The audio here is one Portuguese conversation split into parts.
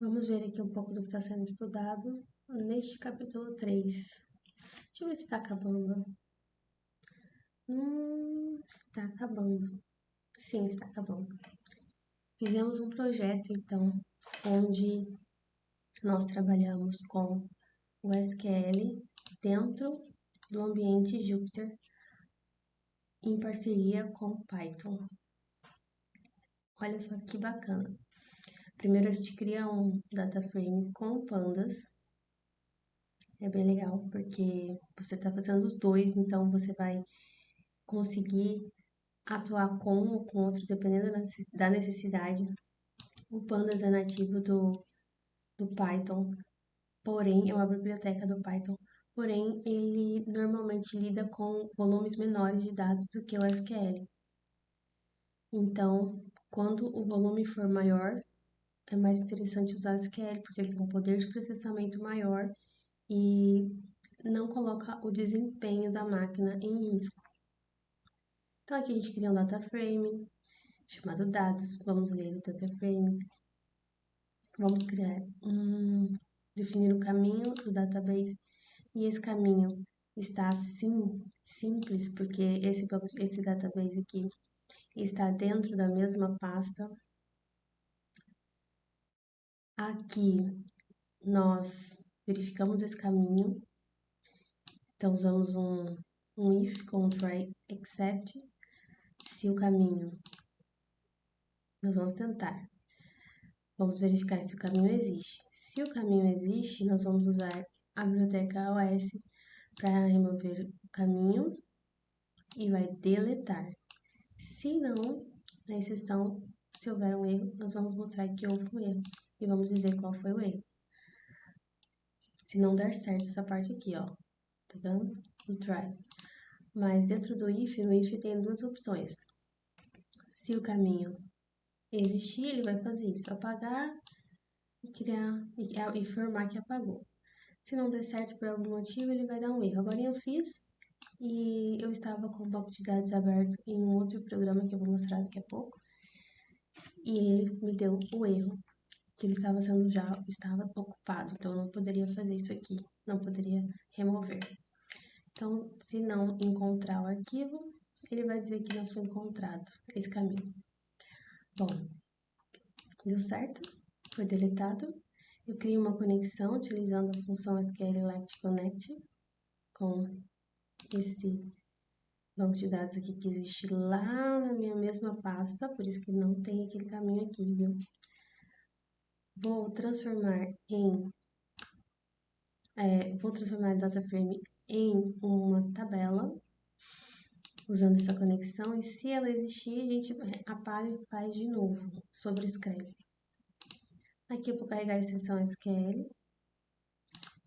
Vamos ver aqui um pouco do que está sendo estudado neste capítulo 3. Deixa eu ver se está acabando. Está acabando. Sim, está acabando. Fizemos um projeto, então, onde nós trabalhamos com o SQL dentro do ambiente Jupyter em parceria com o Python. Olha só que bacana. Primeiro a gente cria um data frame com pandas. É bem legal, porque você está fazendo os dois, então você vai conseguir atuar com um ou com outro, dependendo da necessidade. O Pandas é nativo do Python, porém, é uma biblioteca do Python, porém, ele normalmente lida com volumes menores de dados do que o SQL. Então, quando o volume for maior, é mais interessante usar o SQL, porque ele tem um poder de processamento maior e não coloca o desempenho da máquina em risco. Então, aqui a gente cria um data frame chamado dados. Vamos ler o data frame. Vamos definir o caminho do database. E esse caminho está simples, porque esse database aqui está dentro da mesma pasta. Aqui nós verificamos esse caminho. Então, usamos um if com try except. Se o caminho, nós vamos tentar. Vamos verificar se o caminho existe. Se o caminho existe, nós vamos usar a biblioteca OS para remover o caminho e vai deletar. Se não, na exceção, se houver um erro, nós vamos mostrar que houve um erro e vamos dizer qual foi o erro. Se não der certo essa parte aqui, ó, tá vendo? O try. Mas dentro do if, no if tem duas opções. Se o caminho existir, ele vai fazer isso, apagar e criar e informar que apagou. Se não der certo por algum motivo, ele vai dar um erro. Agora eu fiz e eu estava com o banco de dados aberto em um outro programa que eu vou mostrar daqui a pouco. E ele me deu o erro, que ele estava ocupado, então eu não poderia fazer isso aqui, não poderia remover. Então, se não encontrar o arquivo, ele vai dizer que não foi encontrado esse caminho. Bom, deu certo, foi deletado. Eu criei uma conexão utilizando a função SQLite Connect com esse banco de dados aqui que existe lá na minha mesma pasta, por isso que não tem aquele caminho aqui, viu? Vou transformar o data frame em uma tabela, usando essa conexão, e se ela existir, a gente apaga e faz de novo, sobrescreve. Aqui eu vou carregar a extensão SQL,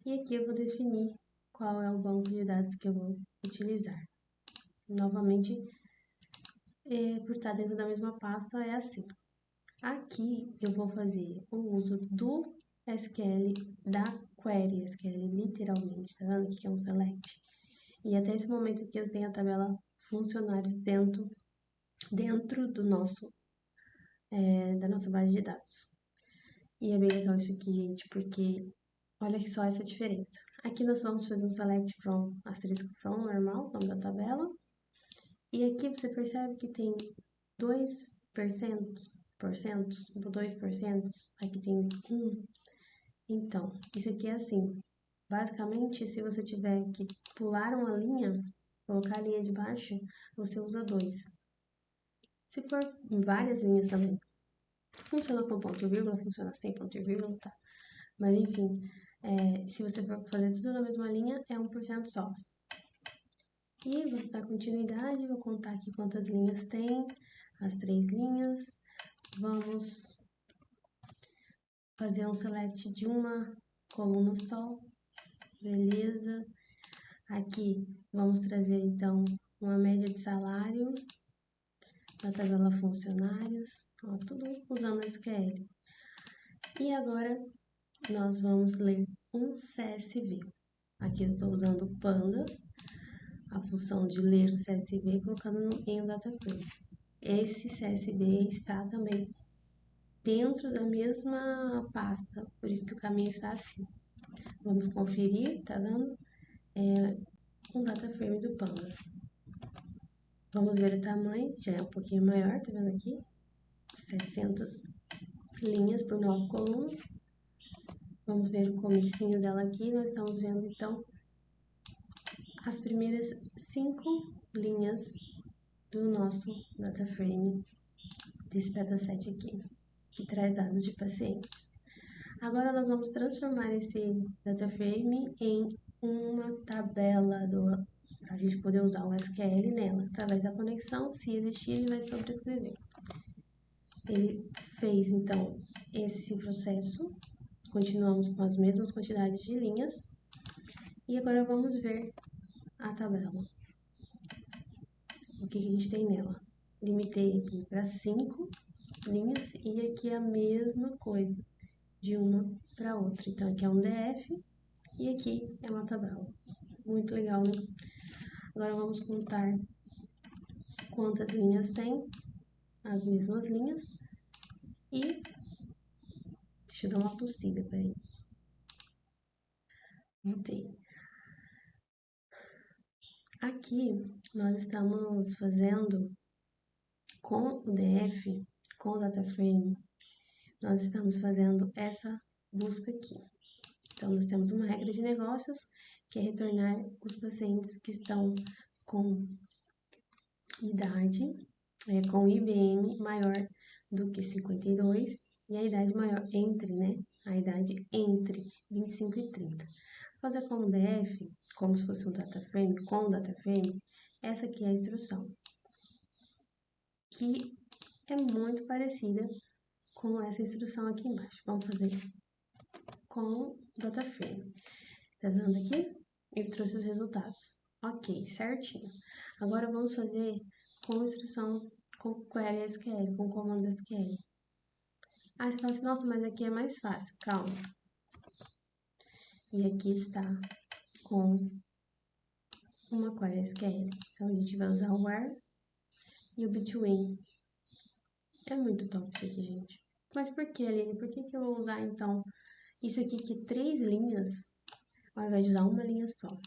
e aqui eu vou definir qual é o banco de dados que eu vou utilizar. Novamente, por estar dentro da mesma pasta, é assim. Aqui eu vou fazer o uso do SQL da query, SQL literalmente, tá vendo aqui que é um select. E até esse momento aqui eu tenho a tabela funcionários dentro do da nossa base de dados. E é bem legal isso aqui, gente, porque olha só essa diferença. Aqui nós vamos fazer um select from, asterisco from, normal, nome da tabela. E aqui você percebe que tem 2%, 2%, aqui tem 1. Então, isso aqui é assim. Basicamente, se você tiver que pular uma linha, colocar a linha de baixo, você usa 2. Se for várias linhas também, funciona com ponto e vírgula, funciona sem ponto e vírgula, tá? Mas enfim, se você for fazer tudo na mesma linha, é 1% só. E vou dar continuidade, vou contar aqui quantas linhas tem, as 3 linhas. Vamos fazer um select de uma coluna só, beleza. Aqui vamos trazer então uma média de salário na tabela funcionários, ó, tudo usando SQL. E agora nós vamos ler um CSV. Aqui eu estou usando pandas, a função de ler o CSV colocando em um data frame. Esse CSV está também dentro da mesma pasta, por isso que o caminho está assim. Vamos conferir, tá vendo? Um data frame do Pandas. Vamos ver o tamanho, já é um pouquinho maior, tá vendo aqui? 700 linhas por 9 colunas. Vamos ver o comecinho dela aqui, nós estamos vendo então as primeiras 5 linhas do nosso data frame desse dataset aqui, que traz dados de pacientes. Agora nós vamos transformar esse data frame em uma tabela para a gente poder usar o SQL nela. Através da conexão, se existir, ele vai sobrescrever. Ele fez então esse processo, continuamos com as mesmas quantidades de linhas e agora vamos ver a tabela. O que a gente tem nela? Limitei aqui para 5 linhas e aqui a mesma coisa, de uma para outra. Então aqui é um DF e aqui é uma tabela. Muito legal, né? Agora vamos contar quantas linhas tem, as mesmas linhas. E deixa eu dar uma tossida, peraí. Voltei. Aqui nós estamos fazendo com o DF, com o data frame, nós estamos fazendo essa busca aqui. Então, nós temos uma regra de negócios, que é retornar os pacientes que estão com idade, com IBM maior do que 52 e a idade maior né? A idade entre 25 e 30. Fazer como DF, como se fosse um data frame, com data frame, essa aqui é a instrução, que é muito parecida com essa instrução aqui embaixo. Vamos fazer com data frame. Tá vendo aqui? Ele trouxe os resultados. Ok, certinho. Agora vamos fazer com instrução com query SQL, com comando SQL. Aí você fala assim, nossa, mas aqui é mais fácil. Calma. E aqui está com uma query SQL. Então a gente vai usar o where e o between. É muito top isso aqui, gente. Mas por que, Aline? Por que eu vou usar então isso aqui que 3 linhas, ao invés de usar uma linha só?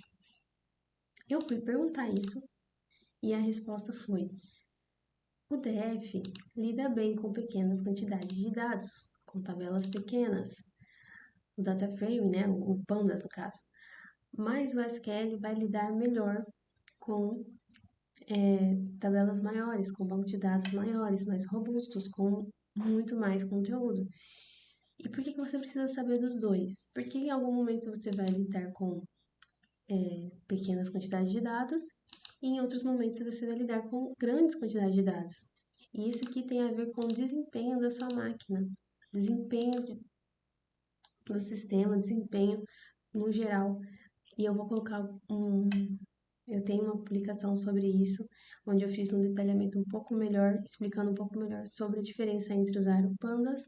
Eu fui perguntar isso e a resposta foi: o DF lida bem com pequenas quantidades de dados, com tabelas pequenas, o data frame, né, o Pandas no caso, mas o SQL vai lidar melhor com tabelas maiores, com banco de dados maiores, mais robustos, com muito mais conteúdo. E por que você precisa saber dos dois? Porque em algum momento você vai lidar com pequenas quantidades de dados e em outros momentos você vai lidar com grandes quantidades de dados. E isso aqui tem a ver com o desempenho da sua máquina, desempenho do sistema, desempenho no geral. E eu vou colocar eu tenho uma publicação sobre isso, onde eu fiz um detalhamento um pouco melhor, explicando um pouco melhor sobre a diferença entre usar o Pandas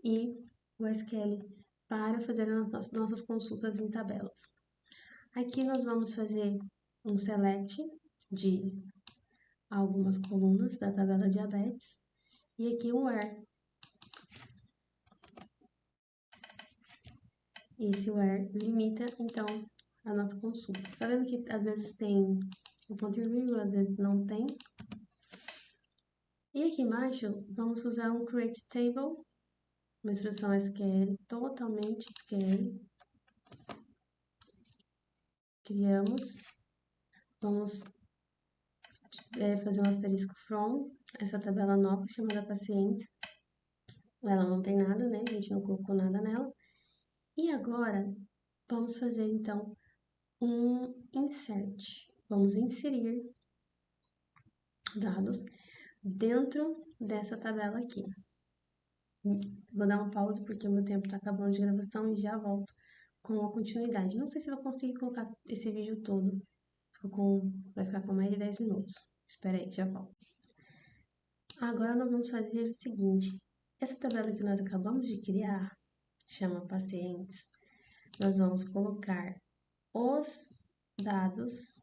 e o SQL para fazer as nossas consultas em tabelas. Aqui nós vamos fazer um select de algumas colunas da tabela diabetes e aqui um where. Esse where limita, então, a nossa consulta. Tá vendo que às vezes tem um ponto e vírgula, às vezes não tem? E aqui embaixo, vamos usar um create table, uma instrução SQL, totalmente SQL. Criamos. Vamos fazer um asterisco from essa tabela nova chamada pacientes. Ela não tem nada, né? A gente não colocou nada nela. E agora, vamos fazer, então, um insert. Vamos inserir dados dentro dessa tabela aqui. Vou dar uma pausa porque o meu tempo está acabando de gravação e já volto com a continuidade. Não sei se eu vou conseguir colocar esse vídeo todo. Vai ficar com mais de 10 minutos. Espera aí, já volto. Agora nós vamos fazer o seguinte. Essa tabela que nós acabamos de criar, chama pacientes. Nós vamos colocar os dados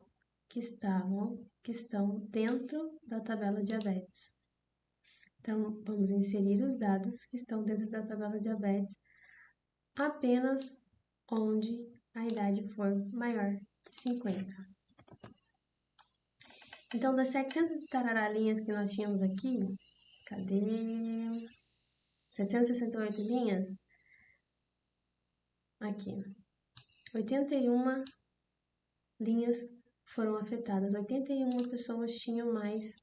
que estão dentro da tabela diabetes. Então, vamos inserir os dados que estão dentro da tabela de diabetes apenas onde a idade for maior que 50. Então, das 700 tarará linhas que nós tínhamos aqui, cadê? 768 linhas, aqui, 81 linhas foram afetadas, 81 pessoas tinham mais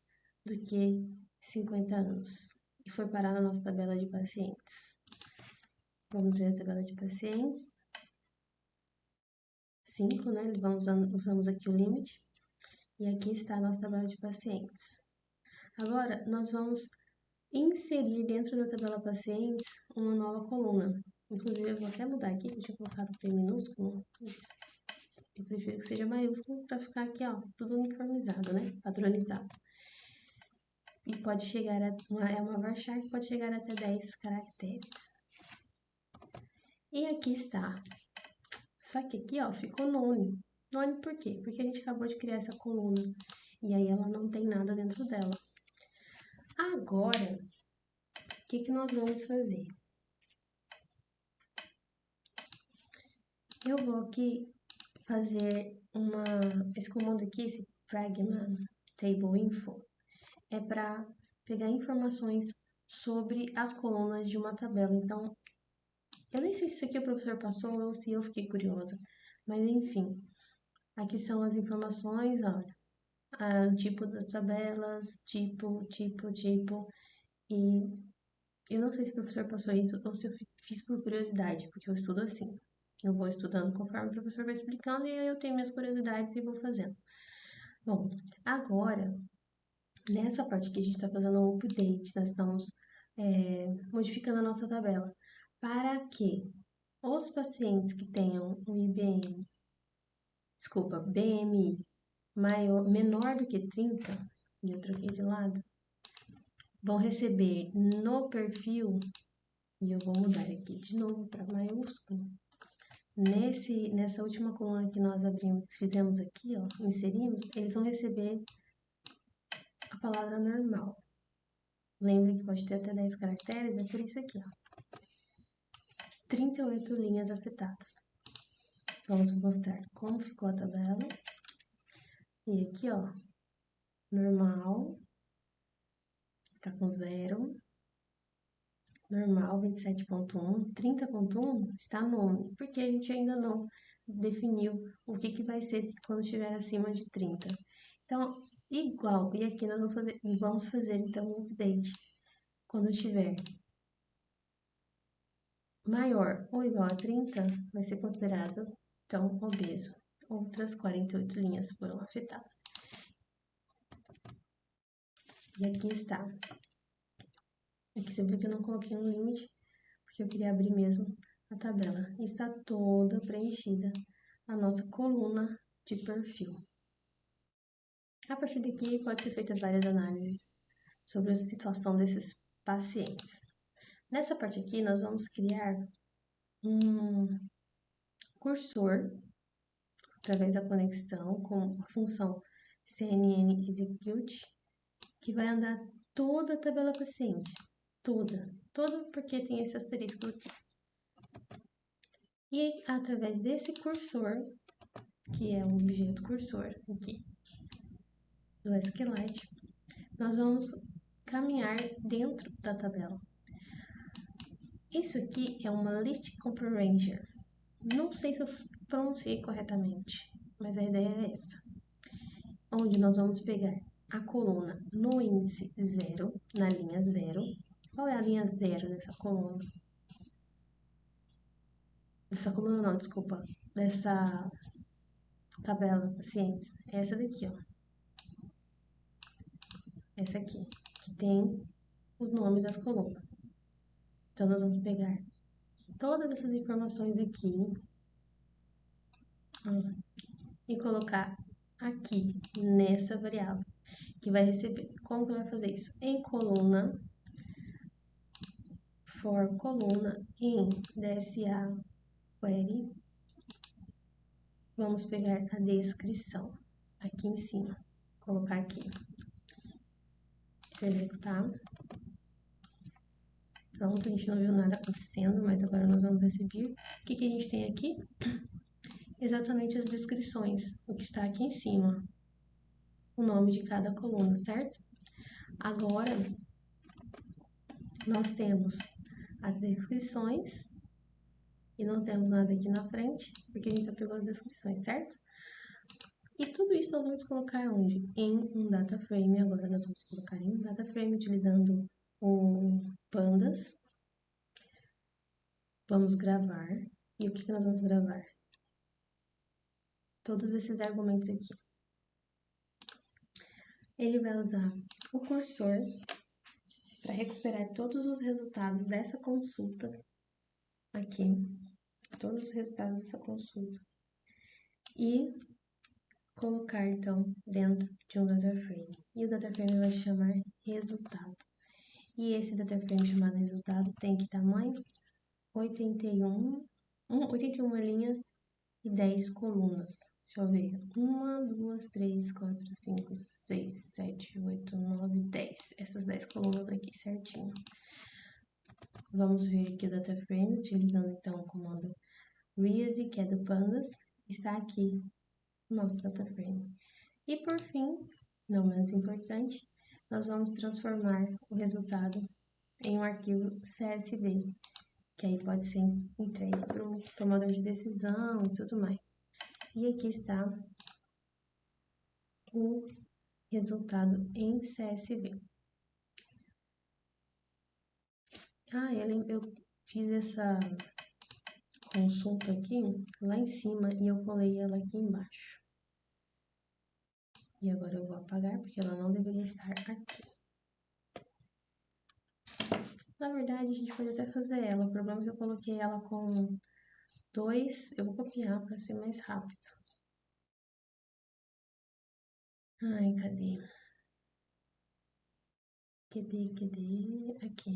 do que 50 anos e foi parar na nossa tabela de pacientes. Vamos ver a tabela de pacientes. 5, né? Usamos aqui o limite. E aqui está a nossa tabela de pacientes. Agora, nós vamos inserir dentro da tabela pacientes uma nova coluna. Inclusive, eu vou até mudar aqui, que eu tinha colocado P minúsculo. Eu prefiro que seja maiúsculo para ficar aqui, ó, tudo uniformizado, né? Padronizado. E pode chegar a uma varchar que pode chegar até 10 caracteres. E aqui está. Só que aqui, ó, ficou none. None por quê? Porque a gente acabou de criar essa coluna. E aí ela não tem nada dentro dela. Agora, o que nós vamos fazer? Eu vou aqui fazer esse comando aqui, esse pragma table info, é para pegar informações sobre as colunas de uma tabela. Então, eu nem sei se isso aqui o professor passou ou se eu fiquei curiosa, mas enfim, aqui são as informações, olha, o tipo das tabelas, tipo, e eu não sei se o professor passou isso ou se eu fiz por curiosidade, porque eu estudo assim. Eu vou estudando conforme o professor vai explicando e aí eu tenho minhas curiosidades e vou fazendo. Bom, agora, nessa parte que a gente está fazendo um update, nós estamos modificando a nossa tabela para que os pacientes que tenham um BMI menor do que 30, e eu troquei de lado, vão receber no perfil, e eu vou mudar aqui de novo para maiúsculo, nessa última coluna que nós fizemos aqui, ó, inserimos, eles vão receber a palavra normal. Lembre que pode ter até 10 caracteres, é por isso aqui, ó. 38 linhas afetadas. Vamos mostrar como ficou a tabela. E aqui, ó, normal, tá com 0. Normal, 27.1. 30.1 está nome, porque a gente ainda não definiu o que vai ser quando estiver acima de 30. Então, igual, e aqui nós vamos fazer então um update. Quando estiver maior ou igual a 30, vai ser considerado, então, obeso. Outras 48 linhas foram afetadas. E aqui está. Aqui você viu que eu não coloquei um limite, porque eu queria abrir mesmo a tabela. E está toda preenchida a nossa coluna de perfil. A partir daqui, pode ser feitas várias análises sobre a situação desses pacientes. Nessa parte aqui, nós vamos criar um cursor através da conexão com a função CNN Execute, que vai andar toda a tabela paciente. Toda porque tem esse asterisco aqui. E através desse cursor, que é um objeto cursor aqui do SQLite, nós vamos caminhar dentro da tabela. Isso aqui é uma List Comparator. Não sei se eu pronunciei corretamente, mas a ideia é essa. Onde nós vamos pegar a coluna no índice 0, na linha 0. Qual é a linha 0 dessa coluna? Dessa tabela pacientes. É essa daqui, ó. Essa aqui, que tem os nomes das colunas. Então, nós vamos pegar todas essas informações aqui, ó, e colocar aqui, nessa variável, que vai receber. Como que vai fazer isso? Em coluna, for coluna, em DSA query, vamos pegar a descrição aqui em cima, colocar aqui, executar, Pronto, a gente não viu nada acontecendo, mas agora nós vamos exibir. O que a gente tem aqui? Exatamente as descrições, o que está aqui em cima. O nome de cada coluna, certo? Agora, nós temos as descrições e não temos nada aqui na frente, porque a gente já pegou as descrições, certo? E tudo isso nós vamos colocar onde? Em um data frame. Agora nós vamos colocar em um data frame utilizando o Pandas. Vamos gravar. E o que nós vamos gravar? Todos esses argumentos aqui. Ele vai usar o cursor para recuperar todos os resultados dessa consulta aqui. Todos os resultados dessa consulta. E colocar, então, dentro de um data frame. E o data frame vai chamar resultado. E esse data frame chamado resultado tem que tamanho? 81 linhas e 10 colunas. Deixa eu ver. 1, 2, 3, 4, 5, 6, 7, 8, 9, 10. Essas 10 colunas aqui certinho. Vamos ver aqui o data frame, utilizando então o comando read, que é do Pandas. Está aqui o nosso data frame. E por fim, não menos importante, nós vamos transformar o resultado em um arquivo CSV, que aí pode ser entregue para o tomador de decisão e tudo mais. E aqui está o resultado em CSV. Eu fiz essa consulta aqui lá em cima e eu colei ela aqui embaixo. E agora eu vou apagar porque ela não deveria estar aqui. Na verdade, a gente pode até fazer ela. O problema é que eu coloquei ela com 2. Eu vou copiar para ser mais rápido. Ai, cadê? Cadê? Aqui.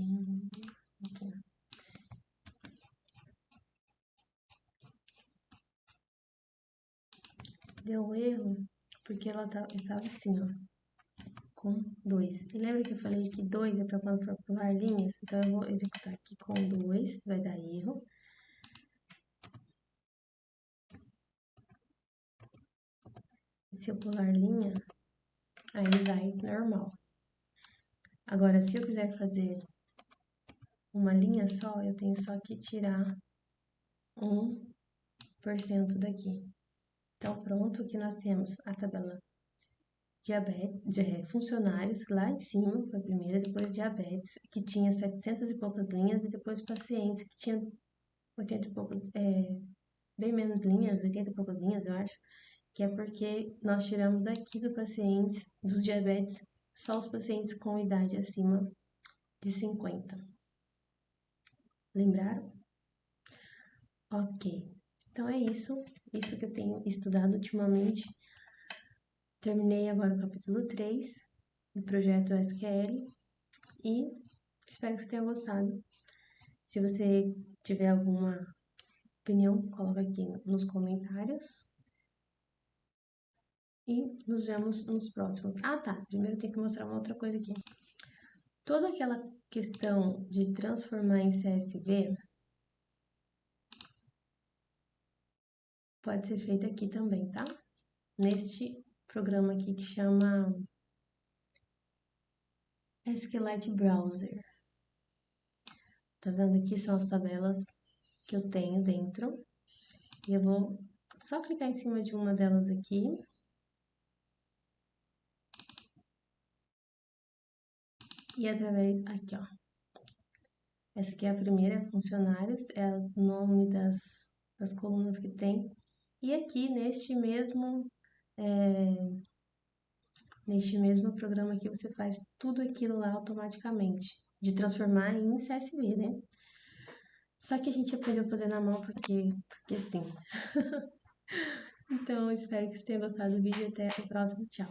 Deu erro porque ela estava assim, ó. Com 2. E lembra que eu falei que 2 é para quando for pular linhas? Então, eu vou executar aqui com 2, vai dar erro. E se eu pular linha, aí vai normal. Agora, se eu quiser fazer uma linha só, eu tenho só que tirar 1% daqui. Então, pronto, aqui nós temos a tabela funcionários lá em cima, foi a primeira, depois diabetes, que tinha 700 e poucas linhas, e depois pacientes, que tinha 80 e poucas, bem menos linhas, 80 e poucas linhas, eu acho, que é porque nós tiramos daqui do paciente, dos diabetes, só os pacientes com idade acima de 50. Lembraram? Ok. Então é isso que eu tenho estudado ultimamente. Terminei agora o capítulo 3 do projeto SQL e espero que você tenha gostado. Se você tiver alguma opinião, coloca aqui nos comentários. E nos vemos nos próximos. Ah, tá. Primeiro tem que mostrar uma outra coisa aqui. Toda aquela questão de transformar em CSV pode ser feita aqui também, tá? Neste programa aqui que chama SQLite Browser. Tá vendo? Aqui são as tabelas que eu tenho dentro. E eu vou só clicar em cima de uma delas aqui. E através, aqui ó, essa aqui é a primeira, funcionários, é o nome das colunas que tem. E aqui, neste mesmo programa aqui, você faz tudo aquilo lá automaticamente, de transformar em CSV, né? Só que a gente aprendeu a fazer na mão porque sim. Então, espero que você tenha gostado do vídeo e até o próximo. Tchau!